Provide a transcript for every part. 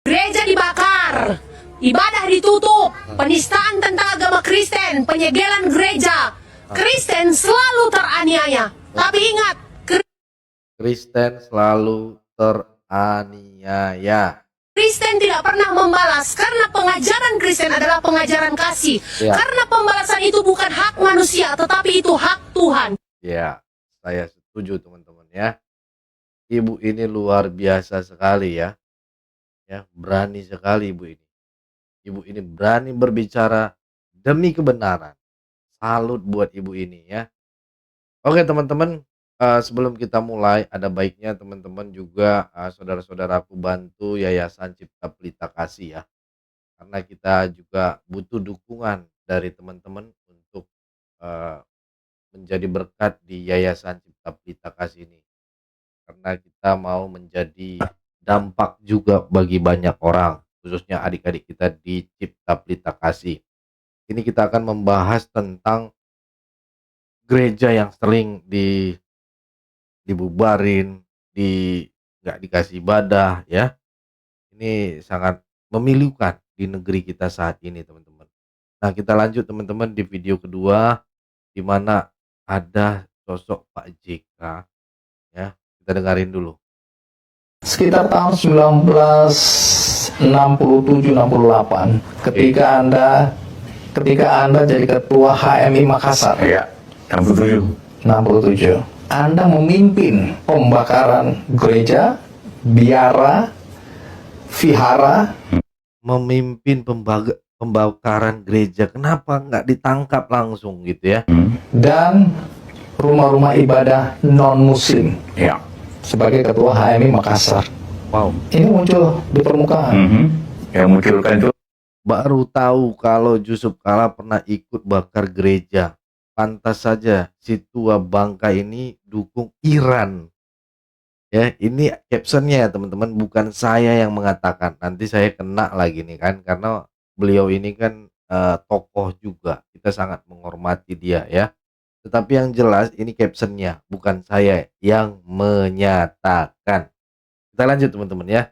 Gereja dibakar, ibadah ditutup, penistaan tentang agama Kristen, penyegelan gereja. Kristen selalu teraniaya. Tapi ingat, Kristen selalu teraniaya. Kristen tidak pernah membalas karena pengajaran Kristen adalah pengajaran kasih. Ya. Karena pembalasan itu bukan hak manusia, tetapi itu hak Tuhan. Ya, saya setuju teman-teman ya. Ibu ini luar biasa sekali ya. Ya, berani sekali ibu ini. Ibu ini berani berbicara demi kebenaran. Salut buat ibu ini ya. Oke teman-teman, sebelum kita mulai ada baiknya teman-teman juga saudara-saudaraku bantu Yayasan Cipta Pelita Kasih ya. Karena kita juga butuh dukungan dari teman-teman untuk eh, menjadi berkat di Yayasan Cipta Pelita Kasih ini. Karena kita mau menjadi dampak juga bagi banyak orang, khususnya adik-adik kita di Cipta Pelita Kasih. Ini kita akan membahas tentang gereja yang sering dibubarin, nggak dikasih ibadah ya. Ini sangat memilukan di negeri kita saat ini teman-teman. Nah kita lanjut teman-teman di video kedua, di mana ada sosok Pak JK ya. Kita dengerin dulu. Sekitar tahun 1967-68 ketika Anda jadi ketua HMI Makassar. Ya, 67. Anda memimpin pembakaran gereja, biara, vihara. Memimpin pembakaran gereja, kenapa nggak ditangkap langsung gitu ya? Dan rumah-rumah ibadah non-muslim Ya. sebagai ketua HMI Makassar. Wow, Ini muncul di permukaan. Yang munculkan itu baru tahu kalau Yusuf Kala pernah ikut bakar gereja. Pantas saja si tua bangka ini dukung Iran. Ya, ini captionnya ya teman-teman, bukan saya yang mengatakan. Nanti saya kena lagi nih kan, karena beliau ini kan tokoh juga. Kita sangat menghormati dia ya. Tetapi yang jelas ini captionnya, bukan saya yang menyatakan. Kita lanjut teman-teman ya.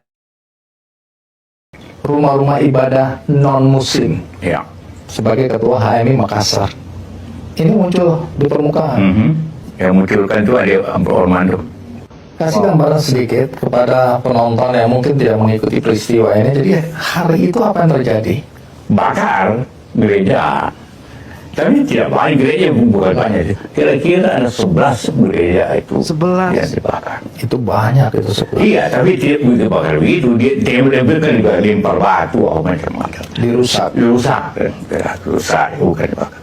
Rumah-rumah ibadah non-muslim ya. sebagai ketua HMI Makassar. Ini muncul di permukaan. Yang munculkan itu ada Ormando. Kasih gambaran sedikit kepada penonton yang mungkin tidak mengikuti peristiwa ini. Jadi hari itu apa yang terjadi? Bakar gereja. Tapi tidak banyak gereja, bukan banyak. Kira-kira ada 11 gereja itu 11. yang dibakar. Itu banyak itu sebelah. Iya, tapi tidak begitu bakar begitu. Dia tembel-tembel kan juga lempar batu, macam-macam. Dirusak. Rusak, bukan dibakar.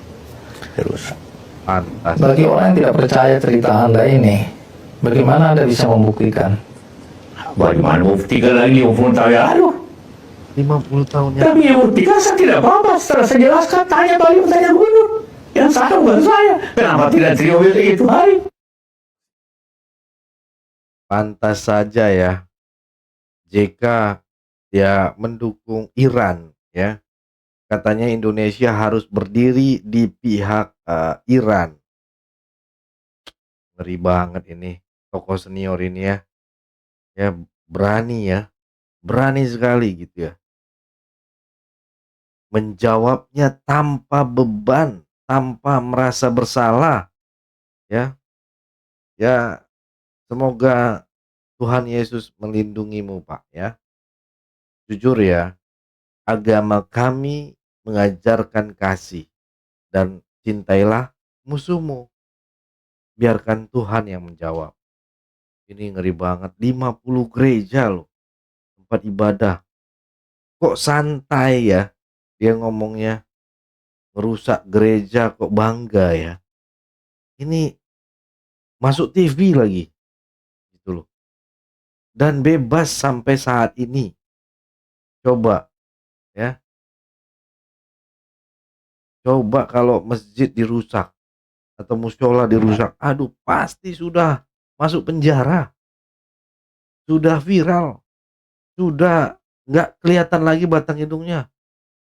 Rusak. Pantas. Bagi orang yang tidak percaya cerita Anda ini, bagaimana Anda bisa membuktikan? Bagaimana buktikan lagi 50 tahun yang lalu? 50 tahunnya. Tapi yang buktikan saya tidak apa-apa. Setelah saya jelaskan, tanya balik, tanya gubernur. Yang salah bukan saya. Kenapa tidak terima itu hari? Pantas saja ya, JK ya mendukung Iran ya. Katanya Indonesia harus berdiri di pihak Iran. Ngeri banget ini tokoh senior ini ya. Ya berani ya. Berani sekali gitu ya. Menjawabnya tanpa beban, tanpa merasa bersalah. Ya. Ya, semoga Tuhan Yesus melindungimu, Pak ya. Jujur ya, agama kami mengajarkan kasih dan cintailah musuhmu. Biarkan Tuhan yang menjawab. Ini ngeri banget, 50 gereja loh, tempat ibadah. Kok santai ya dia ngomongnya, ngerusak gereja kok bangga ya. Ini masuk TV lagi gitu loh. Dan bebas sampai saat ini. Coba ya. Coba kalau masjid dirusak atau musyola dirusak, aduh pasti sudah masuk penjara. Sudah viral. Sudah nggak kelihatan lagi batang hidungnya.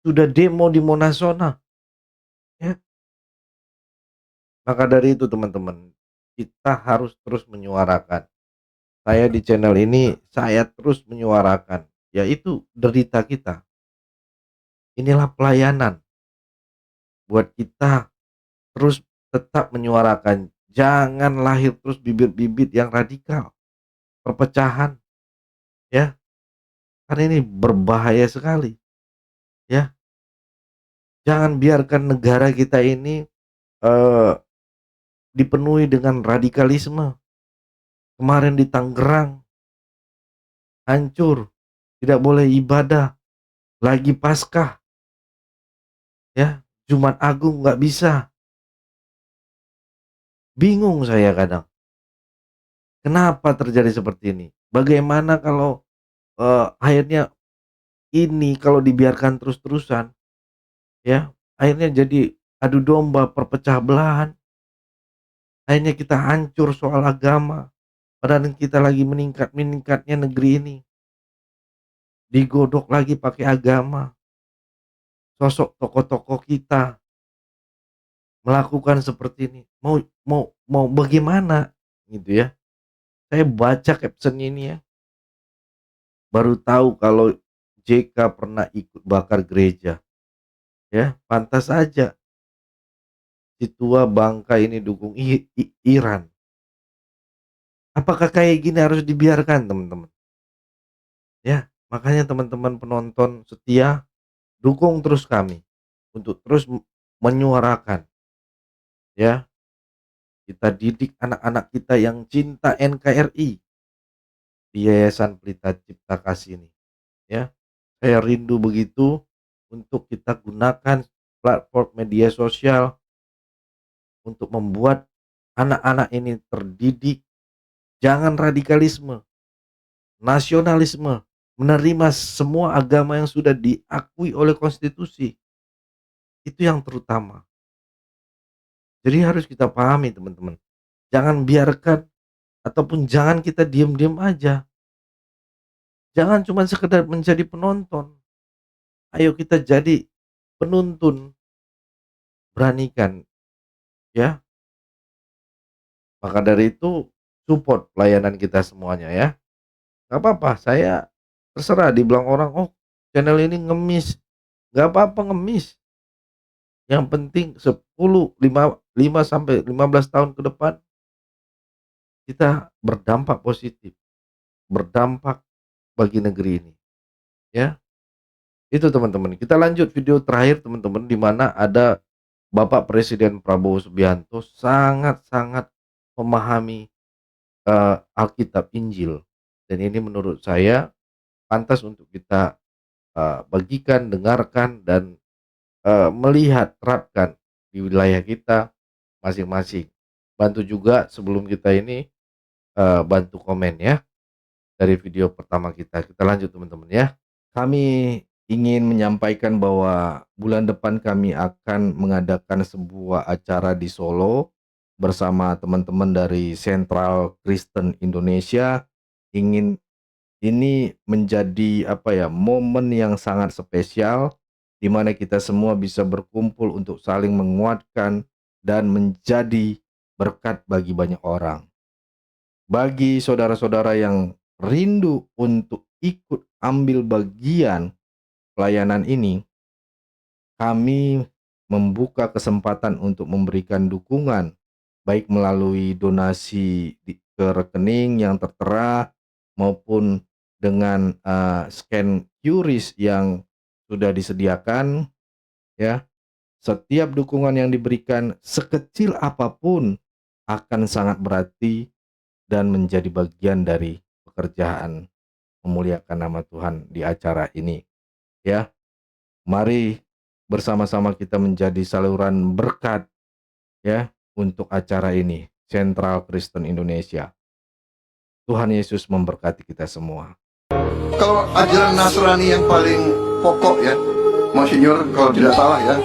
Sudah demo di Monasona. Ya. Maka dari itu teman-teman, kita harus terus menyuarakan. Saya di channel ini, saya terus menyuarakan yaitu derita kita. Inilah pelayanan buat kita terus tetap menyuarakan, jangan lahir terus bibit-bibit yang radikal, perpecahan, ya. Karena ini berbahaya sekali, ya. Jangan biarkan negara kita ini eh, dipenuhi dengan radikalisme. Kemarin di Tangerang hancur, tidak boleh ibadah, lagi Paskah, ya. Jumat Agung nggak bisa. Bingung saya kadang, kenapa terjadi seperti ini? Bagaimana kalau akhirnya ini kalau dibiarkan terus-terusan, ya, akhirnya jadi adu domba, perpecah belahan, akhirnya kita hancur soal agama, padahal kita lagi meningkat-meningkatnya negeri ini, digodok lagi pakai agama, sosok tokoh-tokoh kita melakukan seperti ini. Mau mau mau bagaimana gitu ya. Saya baca caption ini ya, baru tahu kalau JK pernah ikut bakar gereja. Ya, pantas aja si tua bangka ini dukung Iran. Apakah kayak gini harus dibiarkan, teman-teman? Ya, makanya teman-teman penonton setia, dukung terus kami untuk terus menyuarakan, ya. Kita didik anak-anak kita yang cinta NKRI di Yayasan Pelita Cipta Kasih ini, ya. Saya rindu begitu untuk kita gunakan platform media sosial untuk membuat anak-anak ini terdidik, jangan radikalisme, nasionalisme, menerima semua agama yang sudah diakui oleh konstitusi. Itu yang terutama. Jadi harus kita pahami, teman-teman. Jangan biarkan ataupun jangan kita diam-diam aja. Jangan cuma sekedar menjadi penonton. Ayo kita jadi penuntun. Beranikan, ya. Maka dari itu support pelayanan kita semuanya ya. Gak apa-apa, saya terserah dibilang orang, oh channel ini ngemis. Gak apa-apa ngemis. Yang penting 5 sampai 15 tahun ke depan kita berdampak positif, berdampak bagi negeri ini, ya. Itu teman-teman. Kita lanjut video terakhir teman-teman, di mana ada Bapak Presiden Prabowo Subianto sangat-sangat memahami Alkitab Injil, dan ini menurut saya pantas untuk kita bagikan, dengarkan, dan melihat, terapkan di wilayah kita masing-masing. Bantu juga sebelum kita ini bantu komen ya dari video pertama kita. Kita lanjut teman-teman ya. Kami ingin menyampaikan bahwa bulan depan kami akan mengadakan sebuah acara di Solo bersama teman-teman dari Sentral Kristen Indonesia. Ingin ini menjadi momen yang sangat spesial di mana kita semua bisa berkumpul untuk saling menguatkan dan menjadi berkat bagi banyak orang. Bagi saudara-saudara yang rindu untuk ikut ambil bagian pelayanan ini, kami membuka kesempatan untuk memberikan dukungan baik melalui donasi ke rekening yang tertera maupun dengan scan QRIS yang sudah disediakan, ya. Setiap dukungan yang diberikan sekecil apapun akan sangat berarti dan menjadi bagian dari pekerjaan memuliakan nama Tuhan di acara ini, ya. Mari bersama-sama kita menjadi saluran berkat, ya, untuk acara ini, Sentral Kristen Indonesia. Tuhan Yesus memberkati kita semua. Kalau ajaran Nasrani yang paling pokok ya, Monsinyur kalau tidak salah ya,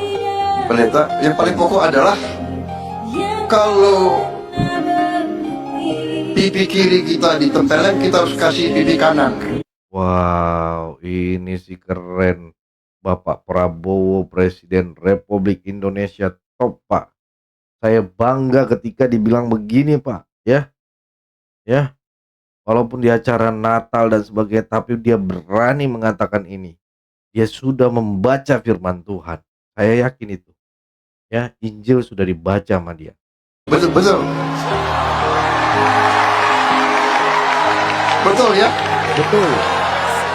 pendeta, yang paling pokok adalah kalau pipi kiri kita ditempelin, kita harus kasih pipi kanan. Wow, ini sih keren. Bapak Prabowo, Presiden Republik Indonesia, top Pak. Saya bangga ketika dibilang begini Pak, ya. Ya. walaupun di acara Natal dan sebagainya, tapi dia berani mengatakan ini. Dia sudah membaca firman Tuhan. Saya yakin itu. Ya, Injil sudah dibaca sama dia. Betul, betul. Betul ya? Betul.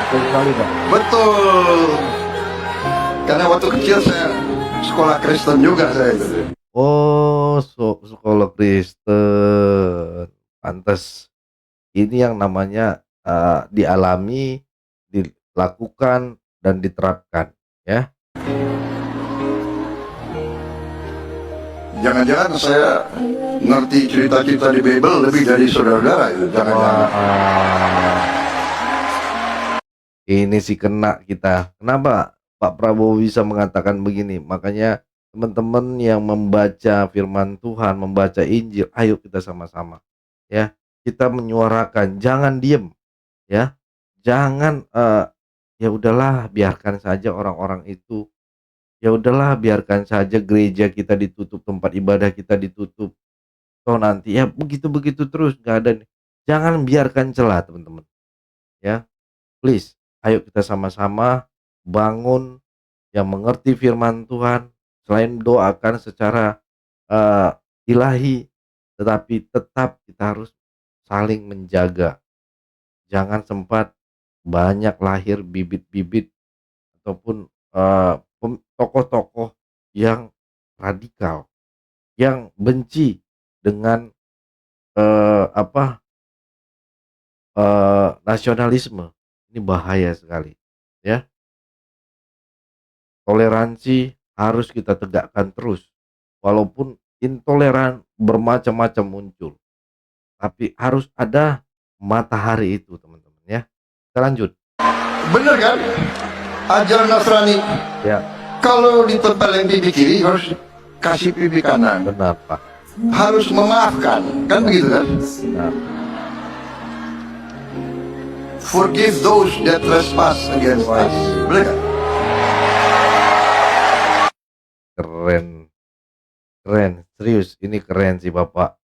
Betul sekali, Pak. Betul. Karena waktu kecil saya sekolah Kristen juga saya itu. Oh, sekolah Kristen. Pantas. Ini yang namanya dialami, dilakukan, dan diterapkan. Ya. Jangan-jangan saya ngerti cerita-cerita di Bible lebih dari saudara-saudara itu. Jangan-jangan. Ini sih kena kita. Kenapa Pak Prabowo bisa mengatakan begini? Makanya teman-teman yang membaca firman Tuhan, membaca Injil, ayo kita sama-sama. Ya, kita menyuarakan, jangan diem. Ya, jangan ya udahlah, biarkan saja orang-orang itu. Ya udahlah, biarkan saja gereja kita ditutup, tempat ibadah kita ditutup. Toh nanti ya begitu-begitu terus, nggak ada. Jangan biarkan celah, teman-teman. Ya, please, ayo kita sama-sama bangun yang mengerti firman Tuhan. Selain doakan secara ilahi, tetapi tetap kita harus saling menjaga. Jangan sempat banyak lahir bibit-bibit ataupun tokoh-tokoh yang radikal, yang benci dengan nasionalisme. Ini bahaya sekali, ya. Toleransi harus kita tegakkan terus, walaupun intoleran bermacam-macam muncul, tapi harus ada matahari itu, teman-teman, ya. Kita lanjut. Bener kan? Ajaran Nasrani. Ya, Kalau ditempelin pipi kiri harus kasih pipi kanan. benar, Pak. Harus memaafkan. Kan begitu kan? Benar. Forgive those that trespass against us. Bener kan? Keren, serius, ini keren sih Bapak.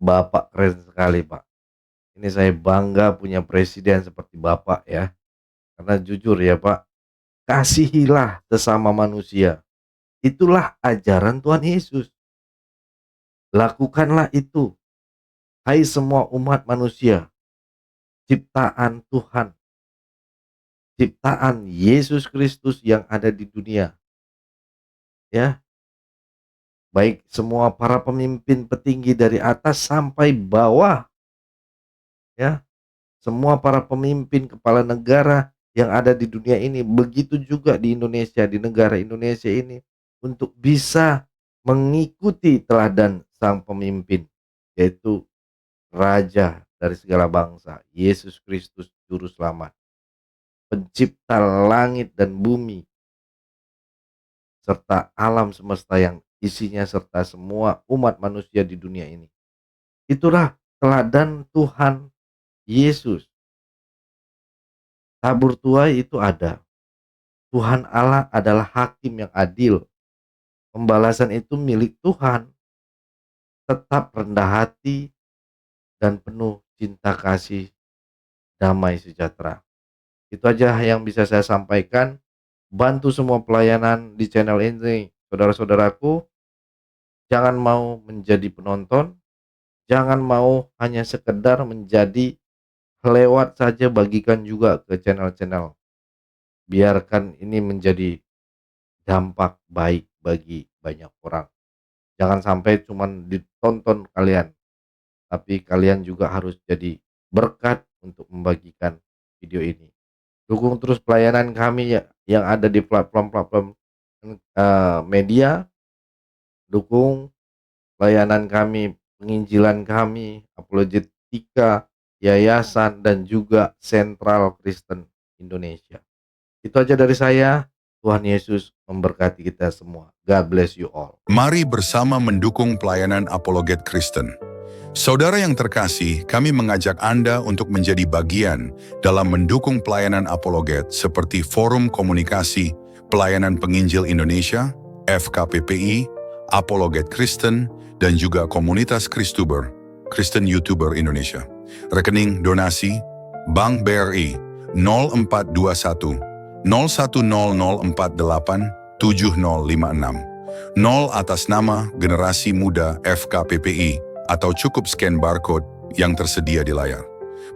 Bapak keren sekali, Pak. Ini saya bangga punya presiden seperti Bapak, ya. Karena jujur ya, Pak, kasihilah sesama manusia. Itulah ajaran Tuhan Yesus. Lakukanlah itu. Hai semua umat manusia, ciptaan Tuhan, ciptaan Yesus Kristus yang ada di dunia. Ya, baik semua para pemimpin petinggi dari atas sampai bawah, ya, semua para pemimpin kepala negara yang ada di dunia ini, begitu juga di Indonesia, di negara Indonesia ini, untuk bisa mengikuti teladan sang pemimpin, yaitu Raja dari segala bangsa, Yesus Kristus Juru Selamat, pencipta langit dan bumi, serta alam semesta yang isinya, serta semua umat manusia di dunia ini. Itulah teladan Tuhan Yesus. Tabur tuai itu ada. Tuhan Allah adalah hakim yang adil. Pembalasan itu milik Tuhan. Tetap rendah hati dan penuh cinta kasih, damai sejahtera. Itu aja yang bisa saya sampaikan. Bantu semua pelayanan di channel ini, saudara-saudaraku. Jangan mau menjadi penonton, jangan mau hanya sekedar menjadi lewat saja, bagikan juga ke channel-channel. Biarkan ini menjadi dampak baik bagi banyak orang. Jangan sampai cuman ditonton kalian, tapi kalian juga harus jadi berkat untuk membagikan video ini. Dukung terus pelayanan kami yang ada di platform-platform media. Dukung pelayanan kami, penginjilan kami, apologetika, yayasan, dan juga Sentral Kristen Indonesia. Itu aja dari saya. Tuhan Yesus memberkati kita semua. God bless you all. Mari bersama mendukung pelayanan Apologet Kristen. Saudara yang terkasih, kami mengajak Anda untuk menjadi bagian dalam mendukung pelayanan Apologet seperti Forum Komunikasi, Pelayanan Penginjil Indonesia, FKPPI, Apologet Kristen, dan juga Komunitas Kristuber, Kristen YouTuber Indonesia. Rekening donasi Bank BRI 0421 010048 7056 0 atas nama Generasi Muda FKPPI atau cukup scan barcode yang tersedia di layar.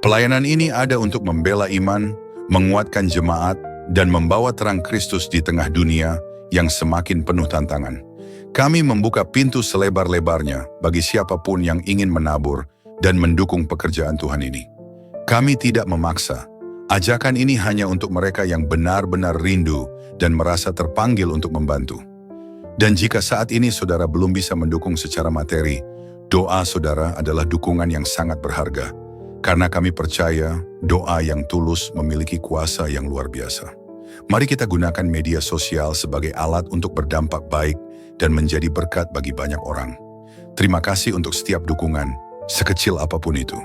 Pelayanan ini ada untuk membela iman, menguatkan jemaat, dan membawa terang Kristus di tengah dunia yang semakin penuh tantangan. Kami membuka pintu selebar-lebarnya bagi siapapun yang ingin menabur dan mendukung pekerjaan Tuhan ini. Kami tidak memaksa. Ajakan ini hanya untuk mereka yang benar-benar rindu dan merasa terpanggil untuk membantu. Dan jika saat ini saudara belum bisa mendukung secara materi, doa saudara adalah dukungan yang sangat berharga. Karena kami percaya doa yang tulus memiliki kuasa yang luar biasa. Mari kita gunakan media sosial sebagai alat untuk berdampak baik dan menjadi berkat bagi banyak orang. Terima kasih untuk setiap dukungan, sekecil apapun itu.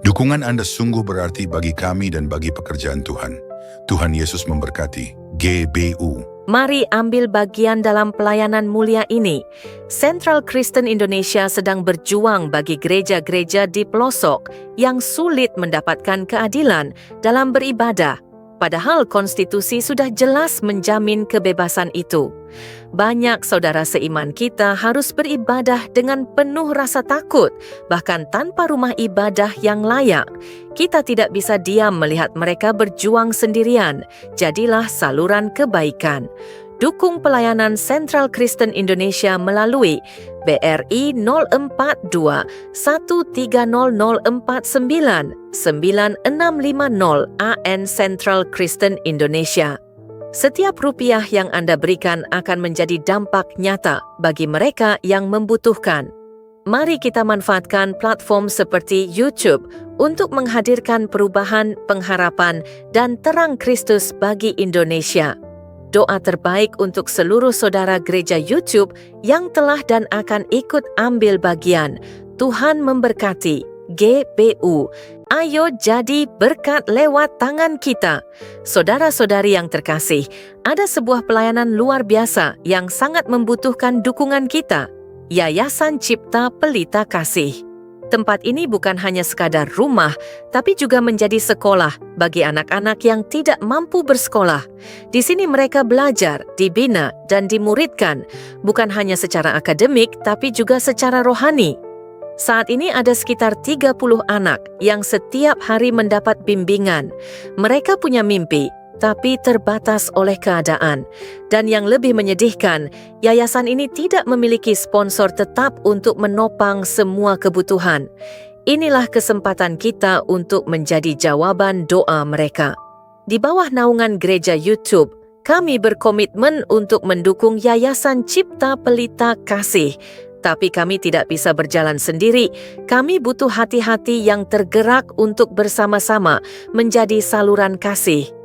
Dukungan Anda sungguh berarti bagi kami dan bagi pekerjaan Tuhan. Tuhan Yesus memberkati. GBU. Mari ambil bagian dalam pelayanan mulia ini. Central Kristen Indonesia sedang berjuang bagi gereja-gereja di pelosok yang sulit mendapatkan keadilan dalam beribadah. Padahal konstitusi sudah jelas menjamin kebebasan itu. Banyak saudara seiman kita harus beribadah dengan penuh rasa takut, bahkan tanpa rumah ibadah yang layak. Kita tidak bisa diam melihat mereka berjuang sendirian. Jadilah saluran kebaikan. Dukung pelayanan Central Kristen Indonesia melalui BRI 042 130049 9650 AN Central Kristen Indonesia. Setiap rupiah yang Anda berikan akan menjadi dampak nyata bagi mereka yang membutuhkan. Mari kita manfaatkan platform seperti YouTube untuk menghadirkan perubahan, pengharapan, dan terang Kristus bagi Indonesia. Doa terbaik untuk seluruh saudara gereja YouTube yang telah dan akan ikut ambil bagian. Tuhan memberkati. GBU. Ayo jadi berkat lewat tangan kita. Saudara-saudari yang terkasih, ada sebuah pelayanan luar biasa yang sangat membutuhkan dukungan kita. Yayasan Cipta Pelita Kasih. Tempat ini bukan hanya sekadar rumah, tapi juga menjadi sekolah bagi anak-anak yang tidak mampu bersekolah. Di sini mereka belajar, dibina, dan dimuridkan, bukan hanya secara akademik, tapi juga secara rohani. Saat ini ada sekitar 30 anak yang setiap hari mendapat bimbingan. Mereka punya mimpi, tapi terbatas oleh keadaan. Dan yang lebih menyedihkan, yayasan ini tidak memiliki sponsor tetap untuk menopang semua kebutuhan. Inilah kesempatan kita untuk menjadi jawaban doa mereka. Di bawah naungan gereja YouTube, kami berkomitmen untuk mendukung Yayasan Cipta Pelita Kasih. Tapi kami tidak bisa berjalan sendiri. Kami butuh hati-hati yang tergerak untuk bersama-sama menjadi saluran kasih.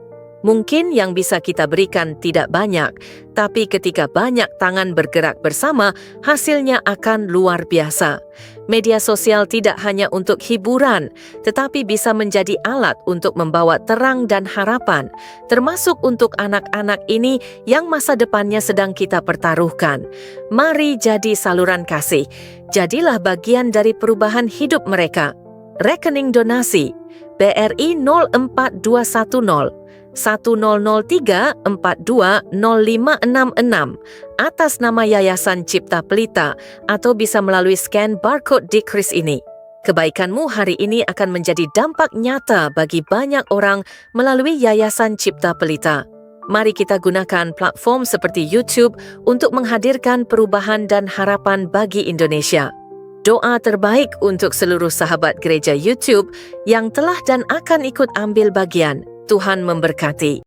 Mungkin yang bisa kita berikan tidak banyak, tapi ketika banyak tangan bergerak bersama, hasilnya akan luar biasa. Media sosial tidak hanya untuk hiburan, tetapi bisa menjadi alat untuk membawa terang dan harapan, termasuk untuk anak-anak ini yang masa depannya sedang kita pertaruhkan. Mari jadi saluran kasih. Jadilah bagian dari perubahan hidup mereka. Rekening donasi BRI 04210 1003 42 0566 atas nama Yayasan Cipta Pelita atau bisa melalui scan barcode di kris ini. Kebaikanmu hari ini akan menjadi dampak nyata bagi banyak orang melalui Yayasan Cipta Pelita. Mari kita gunakan platform seperti YouTube untuk menghadirkan perubahan dan harapan bagi Indonesia. Doa terbaik untuk seluruh sahabat gereja YouTube yang telah dan akan ikut ambil bagian. Tuhan memberkati.